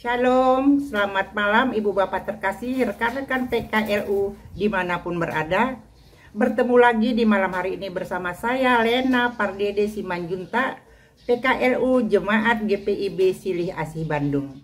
Shalom, selamat malam Ibu Bapak terkasih, rekan-rekan PKLU dimanapun berada. Bertemu lagi di malam hari ini bersama saya Lena Pardede Simanjuntak, PKLU Jemaat GPIB Silih Asih Bandung.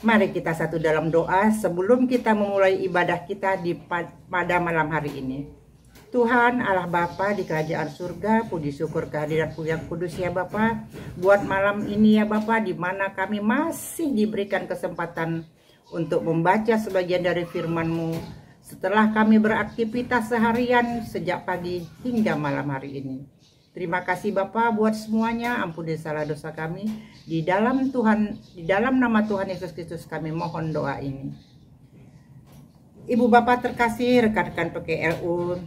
Mari kita satu dalam doa sebelum kita memulai ibadah kita pada malam hari ini. Tuhan Allah Bapa di kerajaan surga, puji syukur kehadirat-Mu yang kudus ya Bapa. Buat malam ini ya Bapa, di mana kami masih diberikan kesempatan untuk membaca sebagian dari firman-Mu setelah kami beraktivitas seharian sejak pagi hingga malam hari ini. Terima kasih Bapa buat semuanya, ampuni salah dosa kami. Di dalam nama Tuhan Yesus Kristus kami mohon doa ini. Ibu Bapak terkasih, rekan-rekan PKLU,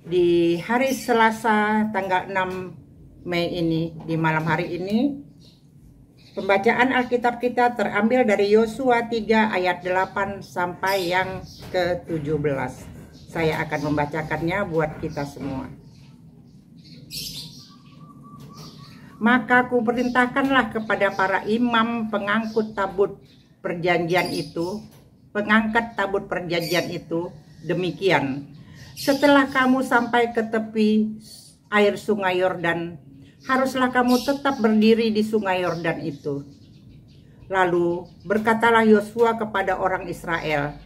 di hari Selasa tanggal 6 Mei ini, di malam hari ini, pembacaan Alkitab kita terambil dari Yosua 3 ayat 8 sampai yang ke-17. Saya akan membacakannya buat kita semua. Maka kuperintahkanlah kepada para imam pengangkat tabut perjanjian itu, demikian. Setelah kamu sampai ke tepi air sungai Yordan, haruslah kamu tetap berdiri di sungai Yordan itu. Lalu berkatalah Yosua kepada orang Israel,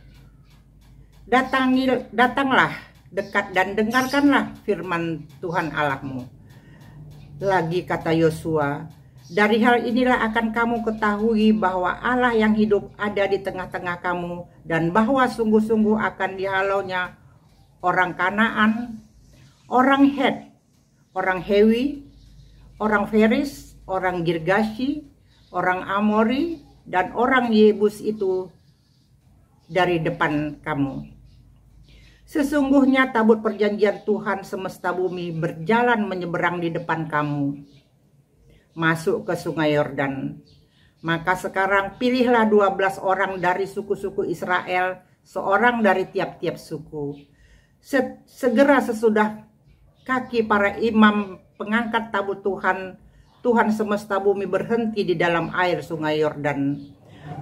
datanglah dekat dan dengarkanlah firman Tuhan Allahmu. Lagi kata Yosua, dari hal inilah akan kamu ketahui bahwa Allah yang hidup ada di tengah-tengah kamu, dan bahwa sungguh-sungguh akan dihalaunya orang Kanaan, orang Het, orang Hewi, orang Feris, orang Girgashi, orang Amori, dan orang Yebus itu dari depan kamu. Sesungguhnya tabut perjanjian Tuhan semesta bumi berjalan menyeberang di depan kamu, masuk ke sungai Yordan. Maka sekarang pilihlah 12 orang dari suku-suku Israel, seorang dari tiap-tiap suku. Segera sesudah kaki para imam pengangkat tabut Tuhan semesta bumi berhenti di dalam air sungai Yordan,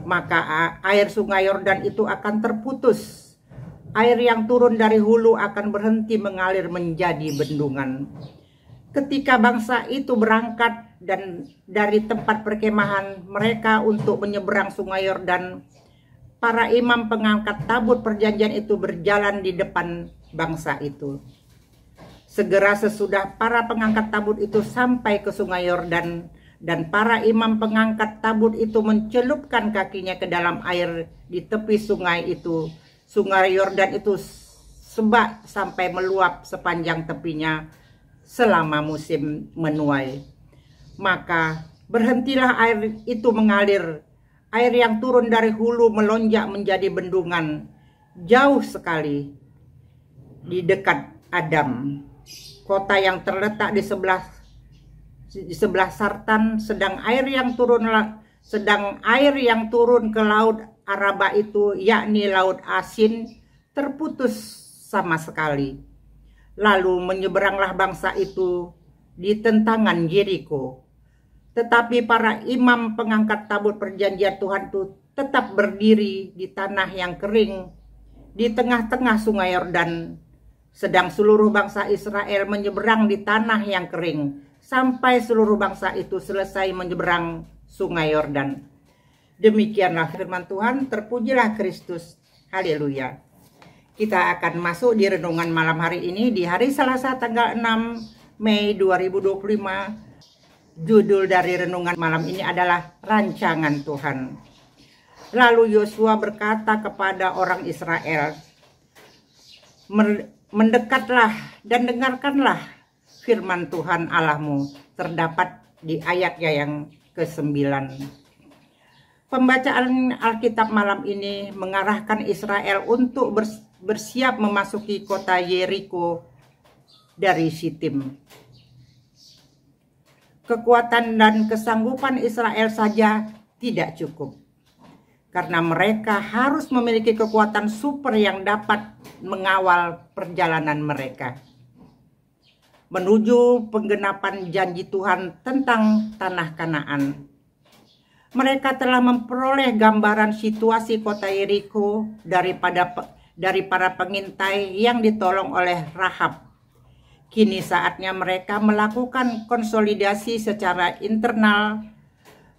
maka air sungai Yordan itu akan terputus. Air yang turun dari hulu akan berhenti mengalir menjadi bendungan. Ketika bangsa itu berangkat dan dari tempat perkemahan mereka untuk menyeberang sungai Yordan, para imam pengangkat tabut perjanjian itu berjalan di depan bangsa itu. Segera sesudah para pengangkat tabut itu sampai ke sungai Yordan, dan para imam pengangkat tabut itu mencelupkan kakinya ke dalam air di tepi sungai itu. Sungai Yordan itu sebak sampai meluap sepanjang tepinya selama musim menuai. Maka berhentilah air itu mengalir. Air yang turun dari hulu melonjak menjadi bendungan jauh sekali di dekat Adam, kota yang terletak di sebelah Sartan. Sedang air yang turun ke laut Araba itu, yakni laut asin, terputus sama sekali. Lalu menyeberanglah bangsa itu di tentangan Yeriko. Tetapi para imam pengangkat tabut perjanjian Tuhan itu tetap berdiri di tanah yang kering di tengah-tengah sungai Yordan. Sedang seluruh bangsa Israel menyeberang di tanah yang kering sampai seluruh bangsa itu selesai menyeberang sungai Yordan. Demikianlah firman Tuhan, terpujilah Kristus. Haleluya. Kita akan masuk di renungan malam hari ini di hari Selasa tanggal 6 Mei 2025. Judul dari renungan malam ini adalah Rancangan Tuhan. Lalu Yosua berkata kepada orang Israel, mendekatlah dan dengarkanlah firman Tuhan Allahmu, terdapat di ayatnya yang ke-9. Pembacaan Alkitab malam ini mengarahkan Israel untuk bersiap memasuki kota Yeriko dari Sitim. Kekuatan dan kesanggupan Israel saja tidak cukup, karena mereka harus memiliki kekuatan super yang dapat mengawal perjalanan mereka menuju penggenapan janji Tuhan tentang tanah Kanaan. Mereka telah memperoleh gambaran situasi kota Yeriko dari para pengintai yang ditolong oleh Rahab. Kini saatnya mereka melakukan konsolidasi secara internal,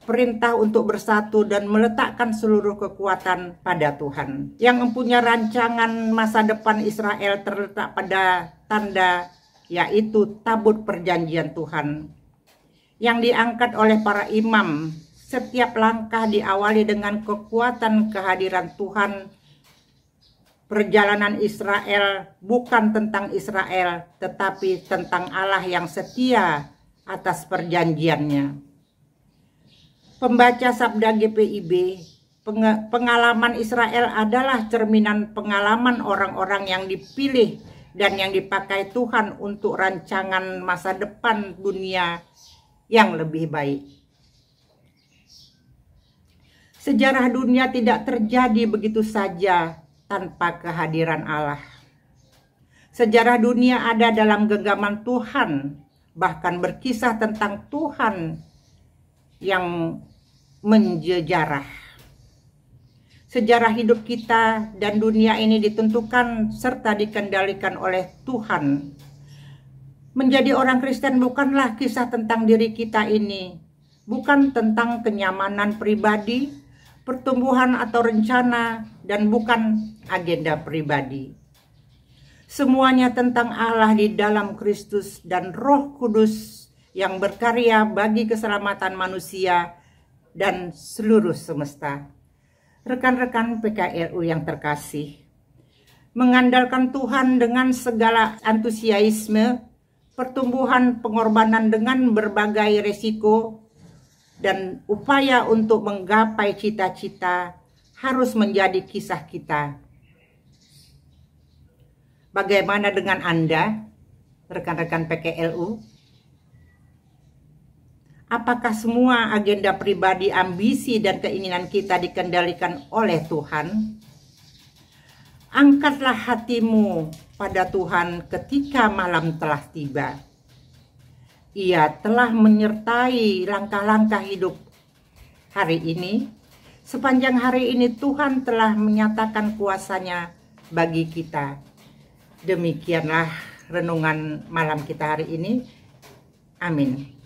perintah untuk bersatu dan meletakkan seluruh kekuatan pada Tuhan. Yang mempunyai rancangan masa depan Israel terletak pada tanda, yaitu tabut perjanjian Tuhan yang diangkat oleh para imam. Setiap langkah diawali dengan kekuatan kehadiran Tuhan. Perjalanan Israel bukan tentang Israel, tetapi tentang Allah yang setia atas perjanjiannya. Pembaca Sabda GPIB, pengalaman Israel adalah cerminan pengalaman orang-orang yang dipilih dan yang dipakai Tuhan untuk rancangan masa depan dunia yang lebih baik. Sejarah dunia tidak terjadi begitu saja tanpa kehadiran Allah. Sejarah dunia ada dalam genggaman Tuhan, bahkan berkisah tentang Tuhan yang menjejarah. Sejarah hidup kita dan dunia ini ditentukan serta dikendalikan oleh Tuhan. Menjadi orang Kristen bukanlah kisah tentang diri kita ini, bukan tentang kenyamanan pribadi, pertumbuhan atau rencana, dan bukan agenda pribadi. Semuanya tentang Allah di dalam Kristus dan Roh Kudus yang berkarya bagi keselamatan manusia dan seluruh semesta. Rekan-rekan PKLU yang terkasih, mengandalkan Tuhan dengan segala antusiasme, pertumbuhan pengorbanan dengan berbagai resiko, dan upaya untuk menggapai cita-cita harus menjadi kisah kita. Bagaimana dengan Anda, rekan-rekan PKLU? Apakah semua agenda pribadi, ambisi, dan keinginan kita dikendalikan oleh Tuhan? Angkatlah hatimu pada Tuhan ketika malam telah tiba. Ia telah menyertai langkah-langkah hidup hari ini. Sepanjang hari ini Tuhan telah menyatakan kuasa-Nya bagi kita. Demikianlah renungan malam kita hari ini. Amin.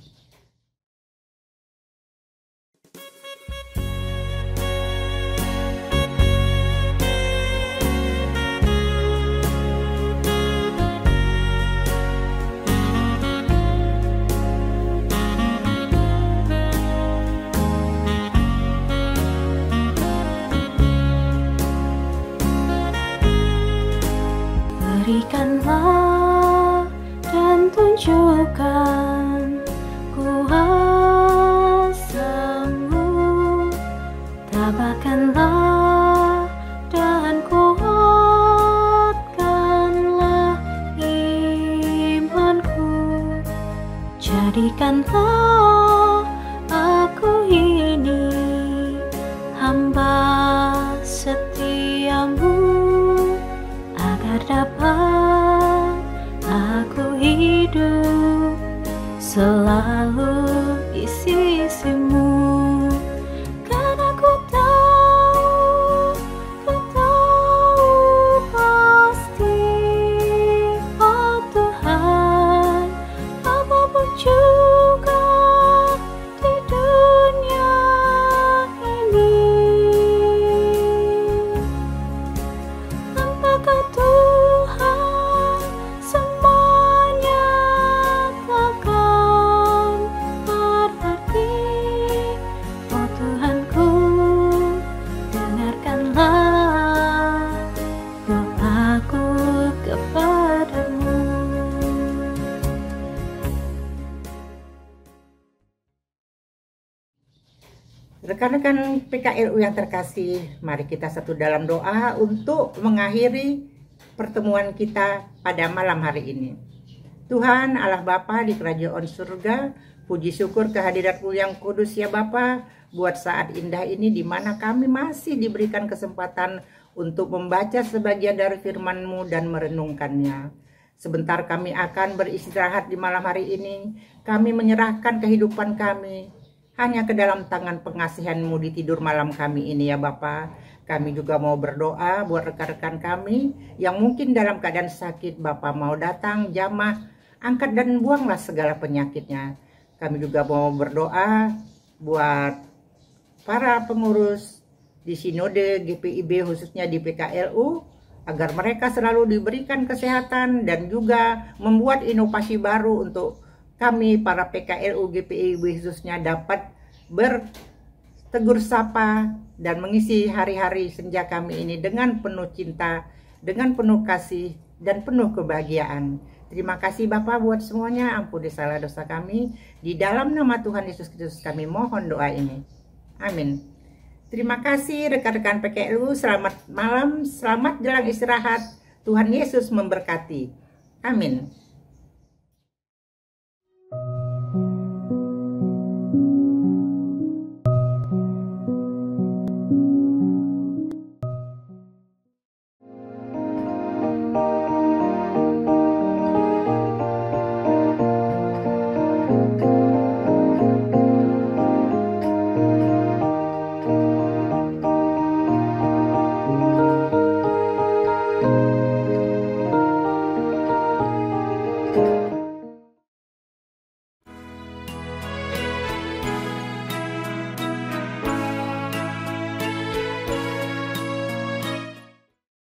Berikanlah dan tunjukkan kuasa-Mu, tabahkanlah dan kuatkanlah imanku, jadikanlah aku ini hamba setiamu, agar dapat aku hidup selalu di sisimu. Karena ku tahu pasti, oh Tuhan, apapun juga di dunia ini, tanpa Kau Tuhan, semuanya takkan berarti. Oh Tuhanku, dengarkanlah doaku kepadamu. Rekan-rekan PKLU yang terkasih, mari kita satu dalam doa untuk mengakhiri pertemuan kita pada malam hari ini. Tuhan Allah Bapa di kerajaan surga, puji syukur kehadirat-Mu yang kudus ya Bapa, buat saat indah ini di mana kami masih diberikan kesempatan untuk membaca sebagian dari firman-Mu dan merenungkannya. Sebentar kami akan beristirahat di malam hari ini. Kami menyerahkan kehidupan kami hanya ke dalam tangan pengasihan-Mu di tidur malam kami ini ya Bapa. Kami juga mau berdoa buat rekan-rekan kami yang mungkin dalam keadaan sakit. Bapa mau datang jamah, angkat dan buanglah segala penyakitnya. Kami juga mau berdoa buat para pengurus di Sinode GPIB khususnya di PKLU, agar mereka selalu diberikan kesehatan dan juga membuat inovasi baru untuk kami para PKLU GPIB khususnya dapat bertegur sapa dan mengisi hari-hari senja kami ini dengan penuh cinta, dengan penuh kasih dan penuh kebahagiaan. Terima kasih Bapa buat semuanya, ampuni salah dosa kami. Di dalam nama Tuhan Yesus Kristus kami mohon doa ini. Amin. Terima kasih rekan-rekan PKLU, selamat malam, selamat jelang istirahat. Tuhan Yesus memberkati. Amin.